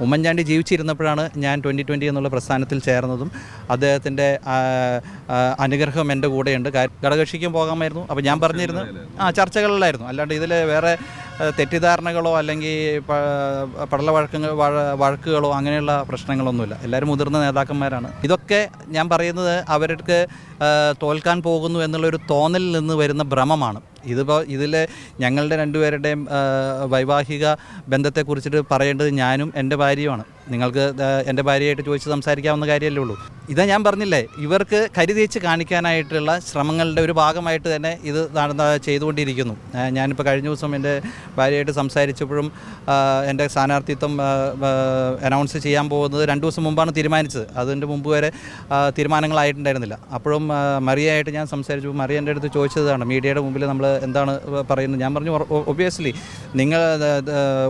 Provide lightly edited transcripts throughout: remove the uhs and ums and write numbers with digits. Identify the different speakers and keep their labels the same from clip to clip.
Speaker 1: ഉമ്മൻചാണ്ടി ജീവിച്ചിരുന്നപ്പോഴാണ് ഞാൻ 2020 എന്നുള്ള പ്രസ്ഥാനത്തിൽ ചേർന്നതും അദ്ദേഹത്തിൻ്റെ അനുഗ്രഹം എൻ്റെ കൂടെയുണ്ട്. ഘടകകക്ഷിക്കും പോകാമായിരുന്നു. അപ്പോൾ ഞാൻ പറഞ്ഞിരുന്നു ചർച്ചകളിലായിരുന്നു. അല്ലാണ്ട് ഇതിൽ വേറെ തെറ്റിദ്ധാരണകളോ അല്ലെങ്കിൽ വഴക്കുകളോ അങ്ങനെയുള്ള പ്രശ്നങ്ങളൊന്നുമില്ല. എല്ലാവരും മുതിർന്ന നേതാക്കന്മാരാണ്. ഇതൊക്കെ ഞാൻ പറയുന്നത് അവർക്ക് തോൽക്കാൻ പോകുന്നു എന്നുള്ളൊരു തോന്നലിൽ നിന്ന് വരുന്ന ഭ്രമമാണ്. ഇതിൽ ഞങ്ങളുടെ രണ്ടുപേരുടെയും വൈവാഹിക ബന്ധത്തെക്കുറിച്ചിട്ട് പറയേണ്ടത് ഞാനും എൻ്റെ ഭാര്യയുമാണ്. നിങ്ങൾക്ക് എൻ്റെ ഭാര്യയായിട്ട് ചോദിച്ച് സംസാരിക്കാവുന്ന കാര്യമല്ലേ ഉള്ളൂ. ഇതാ ഞാൻ പറഞ്ഞില്ലേ, ഇവർക്ക് കരുതേച്ച് കാണിക്കാനായിട്ടുള്ള ശ്രമങ്ങളുടെ ഒരു ഭാഗമായിട്ട് തന്നെ ഇത് ചെയ്തുകൊണ്ടിരിക്കുന്നു. ഞാനിപ്പോൾ കഴിഞ്ഞ ദിവസം എൻ്റെ ഭാര്യയായിട്ട് സംസാരിച്ചപ്പോഴും എൻ്റെ സ്ഥാനാർത്ഥിത്വം അനൗൺസ് ചെയ്യാൻ പോകുന്നത് 2 ദിവസം മുമ്പാണ് തീരുമാനിച്ചത്. അതിൻ്റെ മുമ്പ് വരെ തീരുമാനങ്ങളായിട്ടുണ്ടായിരുന്നില്ല. അപ്പോഴും മറിയയായിട്ട് ഞാൻ സംസാരിച്ചു. മറിയ എൻ്റെ അടുത്ത് ചോദിച്ചതാണ്, മീഡിയയുടെ മുമ്പിൽ നമ്മൾ എന്താണ് പറയുന്നത്. ഞാൻ പറഞ്ഞു, ഒബ്വിയസ്ലി നിങ്ങൾ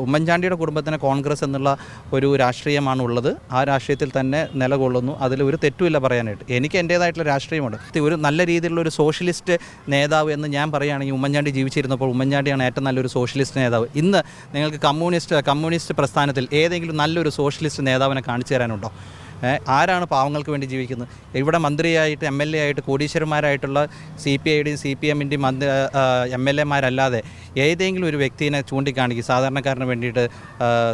Speaker 1: ഉമ്മൻചാണ്ടിയുടെ കുടുംബത്തിന് കോൺഗ്രസ് എന്നുള്ള ഒരു രാഷ്ട്രീയമാണ് ഉള്ളത്. ആ രാഷ്ട്രീയത്തിൽ തന്നെ നിലകൊള്ളുന്നു. അതിൽ ഒരു തെറ്റുമില്ല പറയാനായിട്ട്. എനിക്ക് എൻ്റേതായിട്ടുള്ള രാഷ്ട്രീയമുണ്ട്. ഒരു നല്ല രീതിയിലുള്ള ഒരു സോഷ്യലിസ്റ്റ് നേതാവ് എന്ന് ഞാൻ പറയുകയാണെങ്കിൽ ഉമ്മൻചാണ്ടി ജീവിച്ചിരുന്നപ്പോൾ ഉമ്മൻചാണ്ടിയാണ് ഏറ്റവും നല്ലൊരു സോഷ്യലിസ്റ്റ് നേതാവ്. ഇന്ന് നിങ്ങൾക്ക് കമ്മ്യൂണിസ്റ്റ് പ്രസ്ഥാനത്തിൽ ഏതെങ്കിലും നല്ലൊരു സോഷ്യലിസ്റ്റ് നേതാവിനെ കാണിച്ചു തരാനുണ്ടോ? ആരാണ് പാവങ്ങൾക്ക് വേണ്ടി ജീവിക്കുന്നത്? ഇവിടെ മന്ത്രിയായിട്ട് MLA ആയിട്ട് കോടീശ്വരന്മാരായിട്ടുള്ള CPIയുടെയും CPMൻ്റെയും MLA മാരല്ലാതെ ഏതെങ്കിലും ഒരു വ്യക്തിയെ ചൂണ്ടിക്കാണിക്കും സാധാരണക്കാരന് വേണ്ടിയിട്ട്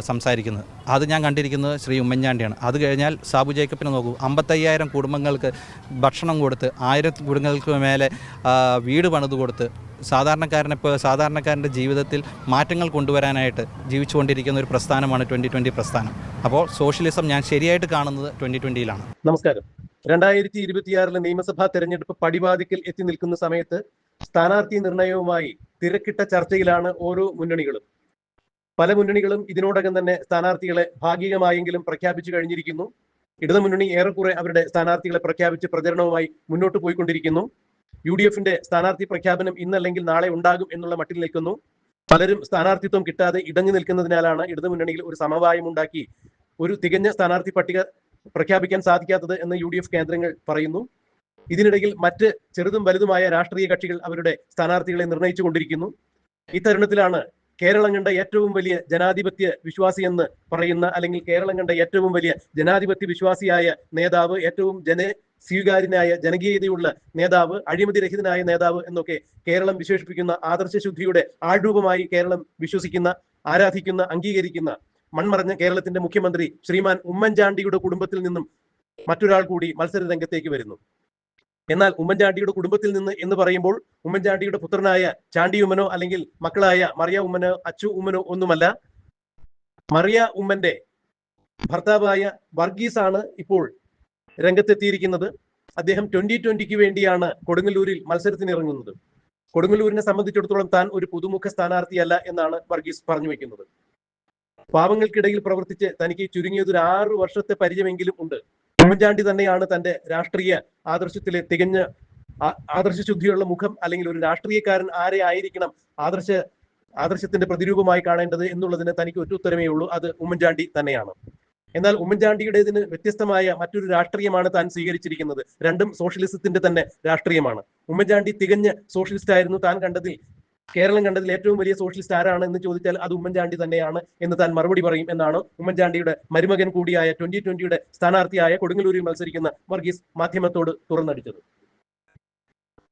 Speaker 1: സംസാരിക്കുന്നത്. അത് ഞാൻ കണ്ടിരിക്കുന്നത് ശ്രീ ഉമ്മൻചാണ്ടിയാണ്. അത് കഴിഞ്ഞാൽ സാബു ജേക്കബിനെ നോക്കൂ, 55,000 കുടുംബങ്ങൾക്ക് ഭക്ഷണം കൊടുത്ത്, 1000 കുടുംബങ്ങൾക്ക് മേലെ വീട് പണിത് കൊടുത്ത് സാധാരണക്കാരൻ്റെ ജീവിതത്തിൽ മാറ്റങ്ങൾ കൊണ്ടുവരാനായിട്ട് ജീവിച്ചുകൊണ്ടിരിക്കുന്ന ഒരു പ്രസ്ഥാനമാണ് 2020 പ്രസ്ഥാനം. അപ്പോൾ സോഷ്യലിസം ഞാൻ ശരിയായിട്ട് കാണുന്നത് 2020-ലാണ്.
Speaker 2: നമസ്കാരം. 2026 നിയമസഭാ തെരഞ്ഞെടുപ്പ് പടിവാതിക്കൽ എത്തി നിൽക്കുന്ന സമയത്ത് സ്ഥാനാർത്ഥി നിർണയവുമായി തിരക്കിട്ട ചർച്ചയിലാണ് ഓരോ മുന്നണികളും. പല മുന്നണികളും ഇതിനോടകം തന്നെ സ്ഥാനാർത്ഥികളെ ഭാഗികമായെങ്കിലും പ്രഖ്യാപിച്ചു കഴിഞ്ഞിരിക്കുന്നു. ഇടതുമുന്നണി ഏറെക്കുറെ അവരുടെ സ്ഥാനാർത്ഥികളെ പ്രഖ്യാപിച്ച് പ്രചരണവുമായി മുന്നോട്ട് പോയിക്കൊണ്ടിരിക്കുന്നു. UDFന്റെ സ്ഥാനാർത്ഥി പ്രഖ്യാപനം ഇന്നല്ലെങ്കിൽ നാളെ ഉണ്ടാകും എന്നുള്ള മട്ടിൽ നിൽക്കുന്നു. പലരും സ്ഥാനാർത്ഥിത്വം കിട്ടാതെ ഇടഞ്ഞു നിൽക്കുന്നതിനാലാണ് ഇടതുമുന്നണിയിൽ ഒരു സമവായം ഉണ്ടാക്കി ഒരു തികഞ്ഞ സ്ഥാനാർത്ഥി പട്ടിക പ്രഖ്യാപിക്കാൻ സാധിക്കാത്തത് എന്ന് UDF കേന്ദ്രങ്ങൾ പറയുന്നു. ഇതിനിടയിൽ മറ്റ് ചെറുതും വലുതുമായ രാഷ്ട്രീയ കക്ഷികൾ അവരുടെ സ്ഥാനാർത്ഥികളെ നിർണയിച്ചു കൊണ്ടിരിക്കുന്നു. ഈ തരുണത്തിലാണ് കേരളം കണ്ട ഏറ്റവും വലിയ ജനാധിപത്യ വിശ്വാസി എന്ന് പറയുന്ന, അല്ലെങ്കിൽ കേരളം കണ്ട ഏറ്റവും വലിയ ജനാധിപത്യ വിശ്വാസിയായ നേതാവ്, ഏറ്റവും സ്വീകാര്യനായ ജനകീയതയുള്ള നേതാവ്, അഴിമതിരഹിതനായ നേതാവ് എന്നൊക്കെ കേരളം വിശേഷിപ്പിക്കുന്ന ആദർശശുദ്ധിയുടെ ആൾരൂപമായി കേരളം വിശ്വസിക്കുന്ന, ആരാധിക്കുന്ന, അംഗീകരിക്കുന്ന മൺമറഞ്ഞ കേരളത്തിന്റെ മുഖ്യമന്ത്രി ശ്രീമാൻ ഉമ്മൻചാണ്ടിയുടെ കുടുംബത്തിൽ നിന്നും മറ്റൊരാൾ കൂടി മത്സര രംഗത്തേക്ക് വരുന്നു. എന്നാൽ ഉമ്മൻചാണ്ടിയുടെ കുടുംബത്തിൽ നിന്ന് എന്ന് പറയുമ്പോൾ ഉമ്മൻചാണ്ടിയുടെ പുത്രനായ ചാണ്ടി ഉമ്മനോ അല്ലെങ്കിൽ മക്കളായ മറിയ ഉമ്മനോ അച്ചു ഉമ്മനോ ഒന്നുമല്ല. മറിയ ഉമ്മന്റെ ഭർത്താവായ വർഗീസ് ആണ് ഇപ്പോൾ രംഗത്തെത്തിയിരിക്കുന്നത്. അദ്ദേഹം 2020 വേണ്ടിയാണ് കൊടുങ്ങല്ലൂരിൽ മത്സരത്തിന് ഇറങ്ങുന്നത്. കൊടുങ്ങല്ലൂരിനെ സംബന്ധിച്ചിടത്തോളം താൻ ഒരു പുതുമുഖ സ്ഥാനാർത്ഥിയല്ല എന്നാണ് വർഗീസ് പറഞ്ഞു വെക്കുന്നത്. പാവങ്ങൾക്കിടയിൽ പ്രവർത്തിച്ച് തനിക്ക് ചുരുങ്ങിയത് ഒരു 6 വർഷത്തെ പരിചയമെങ്കിലും ഉണ്ട്. ഉമ്മൻചാണ്ടി തന്നെയാണ് തന്റെ രാഷ്ട്രീയ ആദർശത്തിലെ തികഞ്ഞ ആദർശശുദ്ധിയുള്ള മുഖം, അല്ലെങ്കിൽ ഒരു രാഷ്ട്രീയക്കാരൻ ആരെ ആയിരിക്കണം ആദർശത്തിന്റെ പ്രതിരൂപമായി കാണേണ്ടത് എന്നുള്ളതിന് തനിക്ക് ഒറ്റ ഉത്തരമേ ഉള്ളൂ, അത് ഉമ്മൻചാണ്ടി തന്നെയാണ്. എന്നാൽ ഉമ്മൻചാണ്ടിയുടേതിന് വ്യത്യസ്തമായ മറ്റൊരു രാഷ്ട്രീയമാണ് താൻ സ്വീകരിച്ചിരിക്കുന്നത്. രണ്ടും സോഷ്യലിസത്തിന്റെ തന്നെ രാഷ്ട്രീയമാണ്. ഉമ്മൻചാണ്ടി തികഞ്ഞ സോഷ്യലിസ്റ്റ് ആയിരുന്നു. കേരളം കണ്ടതിൽ ഏറ്റവും വലിയ സോഷ്യലിസ്റ്റ് ആരാണ് എന്ന് ചോദിച്ചാൽ അത് ഉമ്മൻചാണ്ടി തന്നെയാണ് എന്ന് താൻ മറുപടി പറയും എന്നാണ് ഉമ്മൻചാണ്ടിയുടെ മരുമകൻ കൂടിയായ 2020 സ്ഥാനാർത്ഥിയായ കൊടുങ്ങല്ലൂരിൽ മത്സരിക്കുന്ന വർഗീസ് മാധ്യമത്തോട് തുറന്നടിച്ചത്.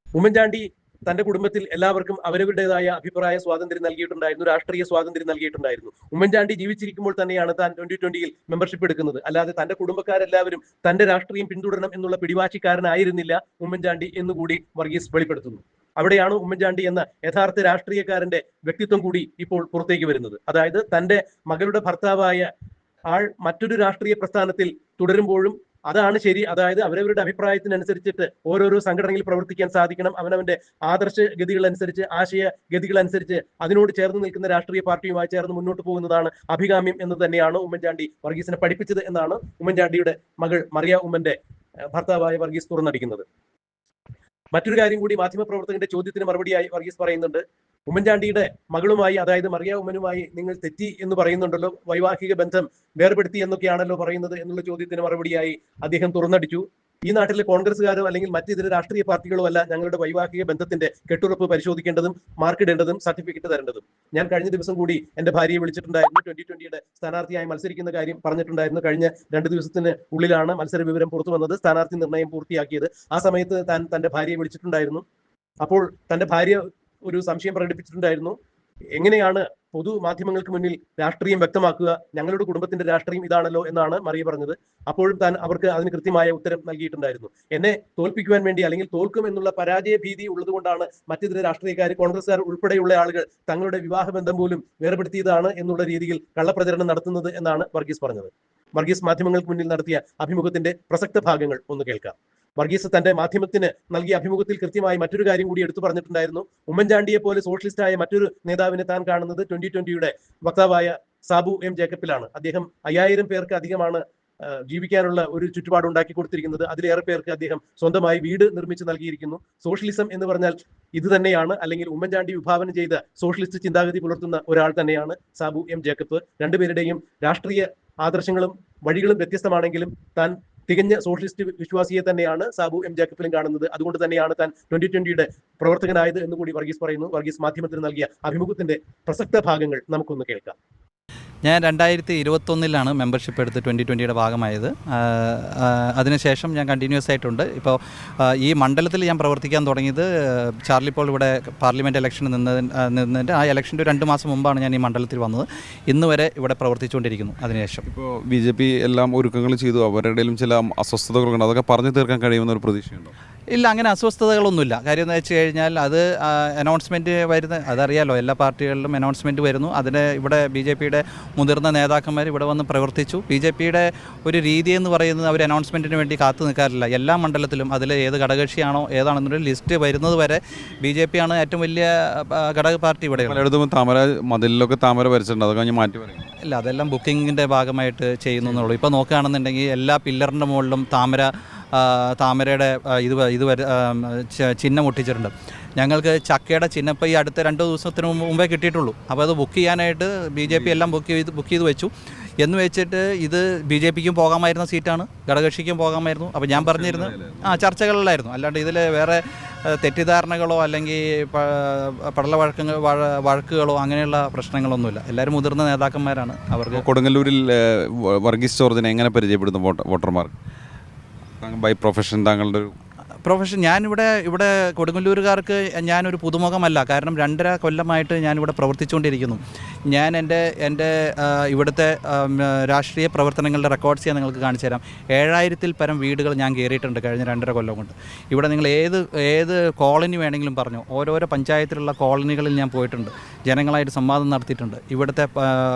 Speaker 2: ഉമ്മൻചാണ്ടി തന്റെ കുടുംബത്തിൽ എല്ലാവർക്കും അവരവരുടേതായ അഭിപ്രായ സ്വാതന്ത്ര്യം നൽകിയിട്ടുണ്ടായിരുന്നു, രാഷ്ട്രീയ സ്വാതന്ത്ര്യം നൽകിയിട്ടുണ്ടായിരുന്നു. ഉമ്മൻചാണ്ടി ജീവിച്ചിരിക്കുമ്പോൾ തന്നെയാണ് താൻ 2020 മെമ്പർഷിപ്പ് എടുക്കുന്നത്. അല്ലാതെ തന്റെ കുടുംബക്കാരെല്ലാവരും തന്റെ രാഷ്ട്രീയം പിന്തുടരണം എന്നുള്ള പിടിവാശിക്കാരനായിരുന്നില്ല ഉമ്മൻചാണ്ടി എന്നുകൂടി വർഗീസ് വെളിപ്പെടുത്തുന്നു. അവിടെയാണ് ഉമ്മൻചാണ്ടി എന്ന യഥാർത്ഥ രാഷ്ട്രീയക്കാരന്റെ വ്യക്തിത്വം കൂടി ഇപ്പോൾ പുറത്തേക്ക് വരുന്നത്. അതായത് തന്റെ മകളുടെ ഭർത്താവായ ആൾ മറ്റൊരു രാഷ്ട്രീയ പ്രസ്ഥാനത്തിൽ തുടരുമ്പോഴും അതാണ് ശരി. അതായത് അവരവരുടെ അഭിപ്രായത്തിനനുസരിച്ചിട്ട് ഓരോരോ സംഘടനയിൽ പ്രവർത്തിക്കാൻ സാധിക്കണം. അവനവന്റെ ആദർശ ഗതികളനുസരിച്ച്, ആശയ ഗതികളനുസരിച്ച് അതിനോട് ചേർന്ന് നിൽക്കുന്ന രാഷ്ട്രീയ പാർട്ടിയുമായി ചേർന്ന് മുന്നോട്ട് പോകുന്നതാണ് അഭികാമ്യം എന്ന് തന്നെയാണ് ഉമ്മൻചാണ്ടി വർഗീസിനെ പഠിപ്പിച്ചത് എന്നാണ് ഉമ്മൻചാണ്ടിയുടെ മകൾ മറിയ ഉമ്മന്റെ ഭർത്താവായ വർഗീസ് തുറന്നടിക്കുന്നത്. മറ്റൊരു കാര്യം കൂടി മാധ്യമപ്രവർത്തകന്റെ ചോദ്യത്തിന് മറുപടിയായി വർഗീസ് പറയുന്നുണ്ട്. ഉമ്മൻചാണ്ടിയുടെ മകളുമായി, അതായത് മറിയ ഉമ്മനുമായി നിങ്ങൾ തെറ്റി എന്ന് പറയുന്നുണ്ടല്ലോ, വൈവാഹിക ബന്ധം വേർപെടുത്തി എന്നൊക്കെയാണല്ലോ പറയുന്നത് എന്നുള്ള ചോദ്യത്തിന് മറുപടിയായി അദ്ദേഹം തുറന്നടിച്ചു. ഈ നാട്ടിലെ കോൺഗ്രസ്സുകാരോ അല്ലെങ്കിൽ മറ്റിതര രാഷ്ട്രീയ പാർട്ടികളോ അല്ല ഞങ്ങളുടെ വൈവാഹിക ബന്ധത്തിന്റെ കെട്ടുറപ്പ് പരിശോധിക്കേണ്ടതും മാർക്കിടേണ്ടതും സർട്ടിഫിക്കറ്റ് തരേണ്ടതും. ഞാൻ കഴിഞ്ഞ ദിവസം കൂടി എന്റെ ഭാര്യയെ വിളിച്ചിട്ടുണ്ടായിരുന്നു. 2020 സ്ഥാനാർത്ഥിയായി മത്സരിക്കുന്ന കാര്യം പറഞ്ഞിട്ടുണ്ടായിരുന്നു. കഴിഞ്ഞ 2 ദിവസത്തിന് ഉള്ളിലാണ് മത്സര വിവരം പുറത്തു വന്നത്, സ്ഥാനാർത്ഥി നിർണയം പൂർത്തിയാക്കിയത്. ആ സമയത്ത് താൻ തന്റെ ഭാര്യയെ വിളിച്ചിട്ടുണ്ടായിരുന്നു. അപ്പോൾ തന്റെ ഭാര്യ ഒരു സംശയം പ്രകടിപ്പിച്ചിട്ടുണ്ടായിരുന്നു, എങ്ങനെയാണ് പൊതുമാധ്യമങ്ങൾക്ക് മുന്നിൽ രാഷ്ട്രീയം വ്യക്തമാക്കുക, ഞങ്ങളുടെ കുടുംബത്തിന്റെ രാഷ്ട്രീയം ഇതാണല്ലോ എന്നാണ് മറിയ പറഞ്ഞത്. അപ്പോഴും താൻ അവർക്ക് അതിന് കൃത്യമായ ഉത്തരം നൽകിയിട്ടുണ്ടായിരുന്നു. എന്നെ തോൽപ്പിക്കുവാൻ വേണ്ടി അല്ലെങ്കിൽ തോൽക്കും എന്നുള്ള പരാജയ ഭീതി ഉള്ളതുകൊണ്ടാണ് മറ്റിതര രാഷ്ട്രീയക്കാർ, കോൺഗ്രസ്സുകാർ ഉൾപ്പെടെയുള്ള ആളുകൾ തങ്ങളുടെ വിവാഹബന്ധം പോലും വേർപെടുത്തിയതാണ് എന്നുള്ള രീതിയിൽ കള്ളപ്രചരണം നടത്തുന്നത് എന്നാണ് വർഗീസ് പറഞ്ഞത്. വർഗീസ് മാധ്യമങ്ങൾക്ക് മുന്നിൽ നടത്തിയ അഭിമുഖത്തിന്റെ പ്രസക്ത ഭാഗങ്ങൾ ഒന്ന് കേൾക്കാം. വർഗീസ് തന്റെ മാധ്യമത്തിന് നൽകിയ അഭിമുഖത്തിൽ കൃത്യമായി മറ്റൊരു കാര്യം കൂടി എടുത്തു പറഞ്ഞിട്ടുണ്ടായിരുന്നു. ഉമ്മൻചാണ്ടിയെ പോലെ സോഷ്യലിസ്റ്റായ മറ്റൊരു നേതാവിനെ താൻ കാണുന്നത് 2020 വക്താവായ സാബു എം ജേക്കബിലാണ്. അദ്ദേഹം 5000 പേർക്ക് അധികമാണ് ജീവിക്കാനുള്ള ഒരു ചുറ്റുപാട് ഉണ്ടാക്കി കൊടുത്തിരിക്കുന്നത്. അതിലേറെ പേർക്ക് അദ്ദേഹം സ്വന്തമായി വീട് നിർമ്മിച്ച് നൽകിയിരിക്കുന്നു. സോഷ്യലിസം എന്ന് പറഞ്ഞാൽ ഇത് തന്നെയാണ്, അല്ലെങ്കിൽ ഉമ്മൻചാണ്ടി വിഭാവനം ചെയ്ത സോഷ്യലിസ്റ്റ് ചിന്താഗതി പുലർത്തുന്ന ഒരാൾ തന്നെയാണ് സാബു എം ജേക്കബ്. രണ്ടുപേരുടെയും രാഷ്ട്രീയ ആദർശങ്ങളും വഴികളും വ്യത്യസ്തമാണെങ്കിലും താൻ തികഞ്ഞ സോഷ്യലിസ്റ്റ് വിശ്വാസിയെ തന്നെയാണ് സാബു എം ജേക്കബിലും കാണുന്നത്. അതുകൊണ്ട് തന്നെയാണ് താൻ 2020 പ്രവർത്തകനായത് എന്ന് കൂടി വർഗീസ് പറയുന്നു. വർഗീസ് മാധ്യമത്തിന് നൽകിയ അഭിമുഖത്തിന്റെ പ്രസക്ത ഭാഗങ്ങൾ നമുക്കൊന്ന് കേൾക്കാം.
Speaker 1: ഞാൻ 2021 മെമ്പർഷിപ്പ് എടുത്ത് 2020 ഭാഗമായത്. അതിനുശേഷം ഞാൻ കണ്ടിന്യൂസ് ആയിട്ടുണ്ട്. ഇപ്പോൾ ഈ മണ്ഡലത്തിൽ ഞാൻ പ്രവർത്തിക്കാൻ തുടങ്ങിയത് ചാർലി പോൾ ഇവിടെ പാർലമെൻറ്റ് ഇലക്ഷന് നിന്നതിൻ്റെ ആ ഇലക്ഷൻ്റെ 2 മാസം മുമ്പാണ് ഞാൻ ഈ മണ്ഡലത്തിൽ വന്നത്. ഇന്ന് വരെ ഇവിടെ പ്രവർത്തിച്ചുകൊണ്ടിരിക്കുന്നു. അതിനുശേഷം
Speaker 3: ഇപ്പോൾ BJP എല്ലാം ഒരുക്കങ്ങൾ ചെയ്തു, അവരുടെയും ചില അസ്വസ്ഥതകളുണ്ട്, അതൊക്കെ പറഞ്ഞു തീർക്കാൻ കഴിയുമെന്നൊരു പ്രതീക്ഷയുണ്ടോ?
Speaker 1: ഇല്ല, അങ്ങനെ അസ്വസ്ഥതകളൊന്നുമില്ല. കാര്യം എന്ന് വെച്ച് കഴിഞ്ഞാൽ അത് അനൗൺസ്മെൻറ്റ് വരുന്ന, അതറിയാലോ, എല്ലാ പാർട്ടികളിലും അനൗൺസ്മെൻറ്റ് വരുന്നു. അതിന് ഇവിടെ BJPയുടെ മുതിർന്ന നേതാക്കന്മാർ ഇവിടെ വന്ന് പ്രവർത്തിച്ചു. BJPയുടെ ഒരു രീതി എന്ന് പറയുന്നത് അവർ അനൗൺസ്മെൻറ്റിന് വേണ്ടി കാത്തു നിൽക്കാറില്ല. എല്ലാ മണ്ഡലത്തിലും അതിൽ ഏത് ഘടകകക്ഷിയാണോ ഏതാണെന്നൊരു ലിസ്റ്റ് വരുന്നത് വരെ BJP ആണ് ഏറ്റവും വലിയ ഘടക പാർട്ടി ഇവിടെ.
Speaker 3: പലയിടത്തും താമര മതിലിലൊക്കെ താമര വരച്ചിട്ടുണ്ട്, അതൊക്കെ കഴിഞ്ഞ് മാറ്റി പറയും.
Speaker 1: ഇല്ല, അതെല്ലാം ബുക്കിങ്ങിൻ്റെ ഭാഗമായിട്ട് ചെയ്യുന്നു എന്നുള്ളൂ. ഇപ്പോൾ നോക്കുകയാണെന്നുണ്ടെങ്കിൽ എല്ലാ പില്ലറിൻ്റെ മുകളിലും താമരയുടെ ചിഹ്നം ഒട്ടിച്ചിട്ടുണ്ട്. ഞങ്ങൾക്ക് ചക്കയുടെ ചിഹ്നം ഇപ്പോൾ ഈ അടുത്ത 2 ദിവസത്തിന് മുമ്പേ കിട്ടിയിട്ടുള്ളൂ. അപ്പോൾ അത് ബുക്ക് ചെയ്യാനായിട്ട് BJP എല്ലാം ബുക്ക് ചെയ്ത് വെച്ചു. എന്ന് വെച്ചിട്ട് ഇത് BJPക്കും പോകാമായിരുന്ന സീറ്റാണ്, ഘടകകക്ഷിക്കും പോകാമായിരുന്നു. അപ്പോൾ ഞാൻ പറഞ്ഞിരുന്നു ചർച്ചകളിലായിരുന്നു. അല്ലാണ്ട് ഇതിൽ വേറെ തെറ്റിദ്ധാരണകളോ അല്ലെങ്കിൽ വഴക്കുകളോ അങ്ങനെയുള്ള പ്രശ്നങ്ങളൊന്നുമില്ല. എല്ലാവരും മുതിർന്ന നേതാക്കന്മാരാണ്. അവർക്ക്
Speaker 3: കൊടുങ്ങല്ലൂരിൽ വർഗീസ് ജോർജിനെ എങ്ങനെ പരിചയപ്പെടുന്നു വോട്ടർമാർ? ബൈ പ്രൊഫഷൻ താങ്കളുടെ ഒരു
Speaker 1: പ്രൊഫഷൻ, ഇവിടെ കൊടുങ്ങല്ലൂരുകാർക്ക് ഞാനൊരു പുതുമുഖമല്ല. കാരണം 2.5 കൊല്ലമായിട്ട് ഞാനിവിടെ പ്രവർത്തിച്ചുകൊണ്ടിരിക്കുന്നു. ഞാൻ എൻ്റെ ഇവിടുത്തെ രാഷ്ട്രീയ പ്രവർത്തനങ്ങളുടെ റെക്കോർഡ്സ് ഞാൻ നിങ്ങൾക്ക് കാണിച്ചു തരാം. 7000-ൽ പരം വീടുകൾ ഞാൻ കയറിയിട്ടുണ്ട് കഴിഞ്ഞ 2.5 കൊല്ലം കൊണ്ട്. ഇവിടെ നിങ്ങൾ ഏത് കോളനി വേണമെങ്കിലും പറഞ്ഞു, ഓരോരോ പഞ്ചായത്തിലുള്ള കോളനികളിൽ ഞാൻ പോയിട്ടുണ്ട്, ജനങ്ങളായിട്ട് സംവാദം നടത്തിയിട്ടുണ്ട്. ഇവിടുത്തെ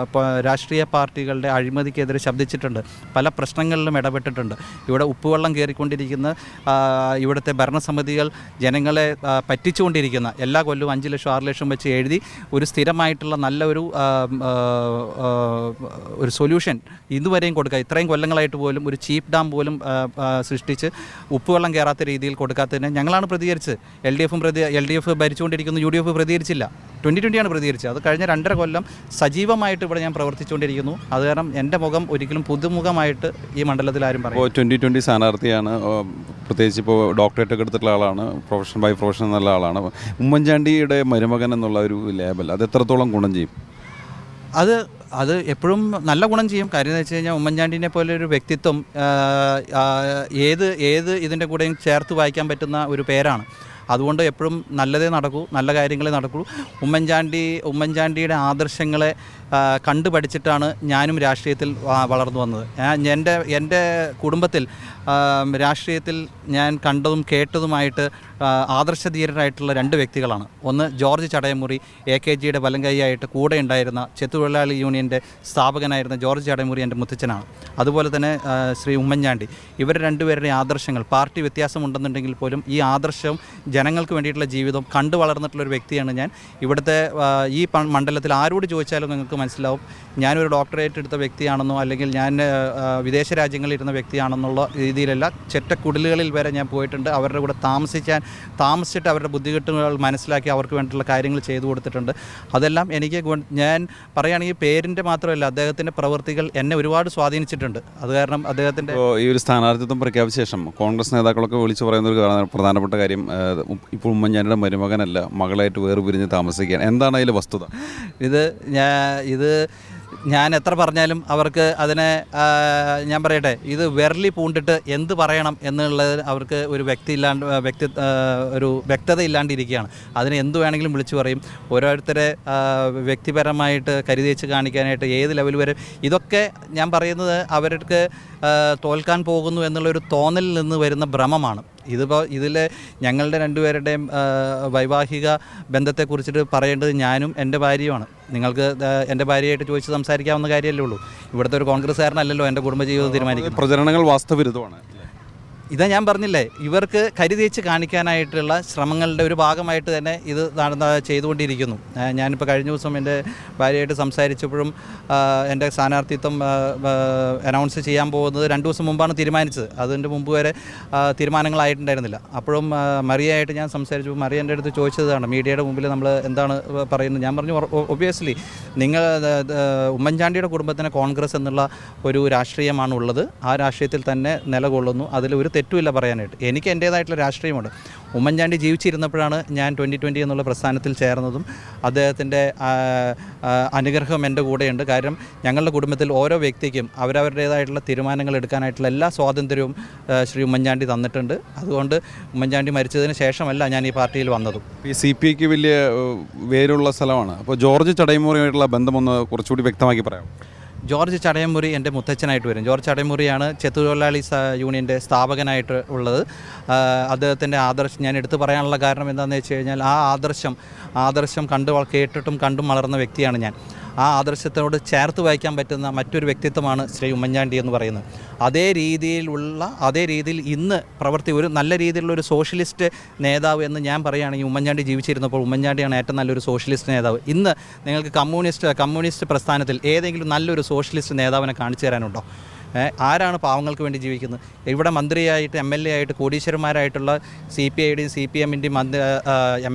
Speaker 1: രാഷ്ട്രീയ പാർട്ടികളുടെ അഴിമതിക്കെതിരെ ശബ്ദിച്ചിട്ടുണ്ട്, പല പ്രശ്നങ്ങളിലും ഇടപെട്ടിട്ടുണ്ട്. ഇവിടെ ഉപ്പുവെള്ളം കയറിക്കൊണ്ടിരിക്കുന്ന ഇവിടുത്തെ ഭരണസമിതികൾ ജനങ്ങളെ പറ്റിച്ചുകൊണ്ടിരിക്കുന്ന, എല്ലാ കൊല്ലവും 5 ലക്ഷം 6 ലക്ഷം വെച്ച് എഴുതി ഒരു സ്ഥിരമായിട്ടുള്ള നല്ല ഒരു സൊല്യൂഷൻ ഇതുവരെയും കൊടുക്കുക. ഇത്രയും കൊല്ലങ്ങളായിട്ട് പോലും ഒരു ചീപ്പ് ഡാം പോലും സൃഷ്ടിച്ച് ഉപ്പുവെള്ളം കയറാത്ത രീതിയിൽ കൊടുക്കാത്തതിന് ഞങ്ങളാണ് പ്രതികരിച്ചത്. LDF ഭരിച്ചുകൊണ്ടിരിക്കുന്നു, UDF പ്രതികരിച്ചില്ല. 2020 പ്രതികരിച്ചത്. അത് കഴിഞ്ഞ 2.5 കൊല്ലം സജീവമായിട്ട് ഇവിടെ ഞാൻ പ്രവർത്തിച്ചുകൊണ്ടിരിക്കുന്നു. അത് കാരണം എൻ്റെ മുഖം ഒരിക്കലും പുതുമുഖമായിട്ട് ഈ മണ്ഡലത്തിൽ ആരും പറയും.
Speaker 3: 2020 സ്ഥാനാർത്ഥിയാണ്, പ്രത്യേകിച്ച് ഇപ്പോൾ ഡോക്ടറേറ്റ് ഒക്കെ എടുത്തിട്ടുള്ള ആളാണ്, പ്രൊഫഷൻ ബൈ പ്രൊഫഷൻ എന്നുള്ള ആളാണ്. ഉമ്മൻചാണ്ടിയുടെ മരുമകൻ എന്നുള്ള ഒരു ലേബൽ അത് എത്രത്തോളം ഗുണം ചെയ്യും?
Speaker 1: അത് എപ്പോഴും നല്ല ഗുണം ചെയ്യും. കാര്യം എന്ന് വെച്ച് കഴിഞ്ഞാൽ ഉമ്മൻചാണ്ടിനെ പോലെ ഒരു വ്യക്തിത്വം ഏത് ഇതിൻ്റെ കൂടെയും ചേർത്ത് വായിക്കാൻ പറ്റുന്ന ഒരു പേരാണ്. അതുകൊണ്ട് എപ്പോഴും നല്ലതേ നടക്കൂ, നല്ല കാര്യങ്ങളെ നടക്കൂ. ഉമ്മൻചാണ്ടിയുടെ ആദർശങ്ങളെ കണ്ടുപഠിച്ചിട്ടാണ് ഞാനും രാഷ്ട്രീയത്തിൽ വളർന്നു വന്നത്. എൻ്റെ കുടുംബത്തിൽ രാഷ്ട്രീയത്തിൽ ഞാൻ കണ്ടതും കേട്ടതുമായിട്ട് ആദർശധീരരായിട്ടുള്ള 2 വ്യക്തികളാണ്. ഒന്ന് ജോർജ് ചടയമൂരി, AKGയുടെ വലങ്കൈയായിട്ട് കൂടെ ഉണ്ടായിരുന്ന ചെത്തുതൊഴിലാളി യൂണിയൻ്റെ സ്ഥാപകനായിരുന്ന ജോർജ് ചടയമൂരി എൻ്റെ മുത്തച്ഛനാണ്. അതുപോലെ തന്നെ ശ്രീ ഉമ്മൻചാണ്ടി. ഇവർ 2 പേരുടെ ആദർശങ്ങൾ, പാർട്ടി വ്യത്യാസമുണ്ടെന്നുണ്ടെങ്കിൽ പോലും ഈ ആദർശം ജനങ്ങൾക്ക് വേണ്ടിയിട്ടുള്ള ജീവിതം കണ്ടു വളർന്നിട്ടുള്ളൊരു വ്യക്തിയാണ് ഞാൻ. ഇവിടുത്തെ ഈ മണ്ഡലത്തിൽ ആരോട് ചോദിച്ചാലും നിങ്ങൾക്ക് മനസ്സിലാവും ഞാനൊരു ഡോക്ടറേറ്റ് എടുത്ത വ്യക്തിയാണെന്നോ അല്ലെങ്കിൽ ഞാൻ വിദേശ രാജ്യങ്ങളിൽ ഇരുന്ന വ്യക്തിയാണെന്നുള്ള രീതിയിലല്ല. ചെറ്റക്കുടിലുകളിൽ വരെ ഞാൻ പോയിട്ടുണ്ട്. അവരുടെ കൂടെ താമസിച്ചിട്ട് അവരുടെ ബുദ്ധിമുട്ടുകൾ മനസ്സിലാക്കി അവർക്ക് വേണ്ടിയിട്ടുള്ള കാര്യങ്ങൾ ചെയ്തു കൊടുത്തിട്ടുണ്ട്. അതെല്ലാം എനിക്ക് ഞാൻ പറയുകയാണെങ്കിൽ പേരിൻ്റെ മാത്രമല്ല, അദ്ദേഹത്തിൻ്റെ പ്രവൃത്തികൾ എന്നെ ഒരുപാട് സ്വാധീനിച്ചിട്ടുണ്ട്. അത് കാരണം അദ്ദേഹത്തിൻ്റെ
Speaker 3: ഈ ഒരു സ്ഥാനാർത്ഥിത്വം പ്രഖ്യാപിച്ച ശേഷം കോൺഗ്രസ് നേതാക്കളൊക്കെ വിളിച്ചു പറയുന്ന ഒരു പ്രധാനപ്പെട്ട കാര്യം ഇപ്പോൾ ഉമ്മൻചാണ്ടിയുടെ മരുമകനല്ല, മകളായിട്ട് വേർപിരിഞ്ഞ് താമസിക്കുകയാണ്. എന്താണ് അതിൽ വസ്തുത?
Speaker 1: ഞാൻ എത്ര പറഞ്ഞാലും അവർക്ക് അതിനെ ഞാൻ പറയട്ടെ, ഇത് വിരലി പൂണ്ടിട്ട് എന്ത് പറയണം എന്നുള്ളത് അവർക്ക് ഒരു ഒരു വ്യക്തത ഇല്ലാണ്ടിരിക്കുകയാണ്. അതിന് എന്ത് വേണമെങ്കിലും വിളിച്ചു പറയും. ഓരോരുത്തരെ വ്യക്തിപരമായിട്ട് കരുതേച്ച് കാണിക്കാനായിട്ട് ഏത് ലെവൽ വരെ. ഇതൊക്കെ ഞാൻ പറയുന്നത് അവർക്ക് തോൽക്കാൻ പോകുന്നു എന്നുള്ളൊരു തോന്നലിൽ നിന്ന് വരുന്ന ഭ്രമമാണ്. ഇതിൽ ഞങ്ങളുടെ രണ്ടുപേരുടെയും വൈവാഹിക ബന്ധത്തെക്കുറിച്ചിട്ട് പറയേണ്ടത് ഞാനും എൻ്റെ ഭാര്യയുമാണ്. നിങ്ങൾക്ക് എൻ്റെ ഭാര്യയായിട്ട് ചോദിച്ച് സംസാരിക്കാവുന്ന കാര്യമല്ലേ ഉള്ളൂ. ഇവിടുത്തെ ഒരു കോൺഗ്രസ്സുകാരനല്ലല്ലോ എൻ്റെ കുടുംബജീവിതം തീരുമാനിക്കുന്നത്.
Speaker 3: പ്രചരണങ്ങൾ വാസ്തവിരുദ്ധമാണ്.
Speaker 1: ഇതാ ഞാൻ പറഞ്ഞില്ലേ, ഇവർക്ക് കരുതേച്ച് കാണിക്കാനായിട്ടുള്ള ശ്രമങ്ങളുടെ ഒരു ഭാഗമായിട്ട് തന്നെ ഇത് ചെയ്തുകൊണ്ടിരിക്കുന്നു. ഞാനിപ്പോൾ കഴിഞ്ഞ ദിവസം എൻ്റെ ഭാര്യയായിട്ട് സംസാരിച്ചപ്പോഴും എൻ്റെ സ്ഥാനാർത്ഥിത്വം അനൗൺസ് ചെയ്യാൻ പോകുന്നത് 2 ദിവസം മുമ്പാണ് തീരുമാനിച്ചത്. അതിൻ്റെ മുമ്പ് വരെ തീരുമാനങ്ങളായിട്ടുണ്ടായിരുന്നില്ല. അപ്പോഴും മറിയയായിട്ട് ഞാൻ സംസാരിച്ചു. മറിയ എൻ്റെ അടുത്ത് ചോദിച്ചതാണ്, മീഡിയയുടെ മുമ്പിൽ നമ്മൾ എന്താണ് പറയുന്നത്. ഞാൻ പറഞ്ഞു, ഒബ്വിയസ്ലി നിങ്ങൾ ഉമ്മൻചാണ്ടിയുടെ കുടുംബത്തിന് കോൺഗ്രസ് എന്നുള്ള ഒരു രാഷ്ട്രീയമാണ് ഉള്ളത്. ആ രാഷ്ട്രീയത്തിൽ തന്നെ നിലകൊള്ളുന്നു. അതിലൊരു തെറ്റുമില്ല പറയാനായിട്ട്. എനിക്ക് എൻ്റേതായിട്ടുള്ള രാഷ്ട്രീയമുണ്ട്. ഉമ്മൻചാണ്ടി ജീവിച്ചിരുന്നപ്പോഴാണ് ഞാൻ 2020 എന്നുള്ള പ്രസ്ഥാനത്തിൽ ചേർന്നതും. അദ്ദേഹത്തിൻ്റെ അനുഗ്രഹം എൻ്റെ കൂടെയുണ്ട്. കാരണം ഞങ്ങളുടെ കുടുംബത്തിൽ ഓരോ വ്യക്തിക്കും അവരവരുടേതായിട്ടുള്ള തീരുമാനങ്ങൾ എടുക്കാനായിട്ടുള്ള എല്ലാ സ്വാതന്ത്ര്യവും ശ്രീ ഉമ്മൻചാണ്ടി തന്നിട്ടുണ്ട്. അതുകൊണ്ട് ഉമ്മൻചാണ്ടി മരിച്ചതിന് ശേഷമല്ല ഞാൻ ഈ പാർട്ടിയിൽ വന്നതും.
Speaker 3: ഈ CPIക്ക് വലിയ വേരുള്ള സ്ഥലമാണ്. അപ്പോൾ ജോർജ് ചടയമൂരിയായിട്ടുള്ള ബന്ധമൊന്ന് കുറച്ചുകൂടി വ്യക്തമാക്കി പറയാം.
Speaker 1: ജോർജ് ചടയമൂരി എൻ്റെ മുത്തച്ഛനായിട്ട് വരും. ജോർജ് ചടയമൂരിയാണ് ചെത്തുതൊഴിലാളി യൂണിയൻ്റെ സ്ഥാപകനായിട്ട് ഉള്ളത്. അദ്ദേഹത്തിൻ്റെ ആദർശം ഞാൻ എടുത്തു പറയാനുള്ള കാരണം എന്താണെന്ന് വെച്ച് കഴിഞ്ഞാൽ, ആ ആദർശം കേട്ടിട്ടും കണ്ടും വളർന്ന വ്യക്തിയാണ് ഞാൻ. ആ ആദർശത്തോട് ചേർത്ത് വായിക്കാൻ പറ്റുന്ന മറ്റൊരു വ്യക്തിത്വമാണ് ശ്രീ ഉമ്മൻചാണ്ടി എന്ന് പറയുന്നത്. അതേ രീതിയിൽ ഇന്ന് ഒരു നല്ല രീതിയിലുള്ള ഒരു സോഷ്യലിസ്റ്റ് നേതാവ് എന്ന് ഞാൻ പറയുകയാണെങ്കിൽ, ഉമ്മൻചാണ്ടി ജീവിച്ചിരുന്നപ്പോൾ ഉമ്മൻചാണ്ടിയാണ് ഏറ്റവും നല്ലൊരു സോഷ്യലിസ്റ്റ് നേതാവ്. ഇന്ന് നിങ്ങൾക്ക് കമ്മ്യൂണിസ്റ്റ് പ്രസ്ഥാനത്തിൽ ഏതെങ്കിലും നല്ലൊരു സോഷ്യലിസ്റ്റ് നേതാവിനെ കാണിച്ചു തരാനുണ്ടോ? ആരാണ് പാവങ്ങൾക്ക് വേണ്ടി ജീവിക്കുന്നത്? ഇവിടെ മന്ത്രിയായിട്ട് MLA ആയിട്ട് കോടീശ്വരന്മാരായിട്ടുള്ള CPIയുടെയും CPMൻ്റെയും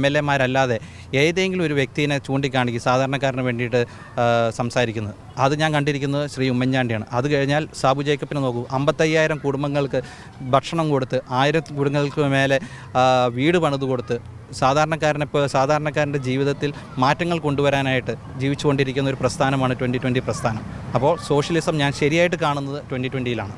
Speaker 1: MLAമാരല്ലാതെ ഏതെങ്കിലും ഒരു വ്യക്തിയെ ചൂണ്ടിക്കാണിക്കും സാധാരണക്കാരന് വേണ്ടിയിട്ട് സംസാരിക്കുന്നത്. അത് ഞാൻ കണ്ടിരിക്കുന്നത് ശ്രീ ഉമ്മൻചാണ്ടിയാണ്. അത് കഴിഞ്ഞാൽ സാബു ജേക്കബിനെ നോക്കൂ. 55,000 കുടുംബങ്ങൾക്ക് ഭക്ഷണം കൊടുത്ത്, 1000 കുടുംബങ്ങൾക്ക് മേലെ വീട് പണിത് കൊടുത്ത് സാധാരണക്കാരൻ്റെ ജീവിതത്തിൽ മാറ്റങ്ങൾ കൊണ്ടുവരാനായിട്ട് ജീവിച്ചുകൊണ്ടിരിക്കുന്ന ഒരു പ്രസ്ഥാനമാണ് 2020 പ്രസ്ഥാനം. അപ്പോൾ സോഷ്യലിസം ഞാൻ ശരിയായിട്ട് കാണുന്നത് 2020യിലാണ്.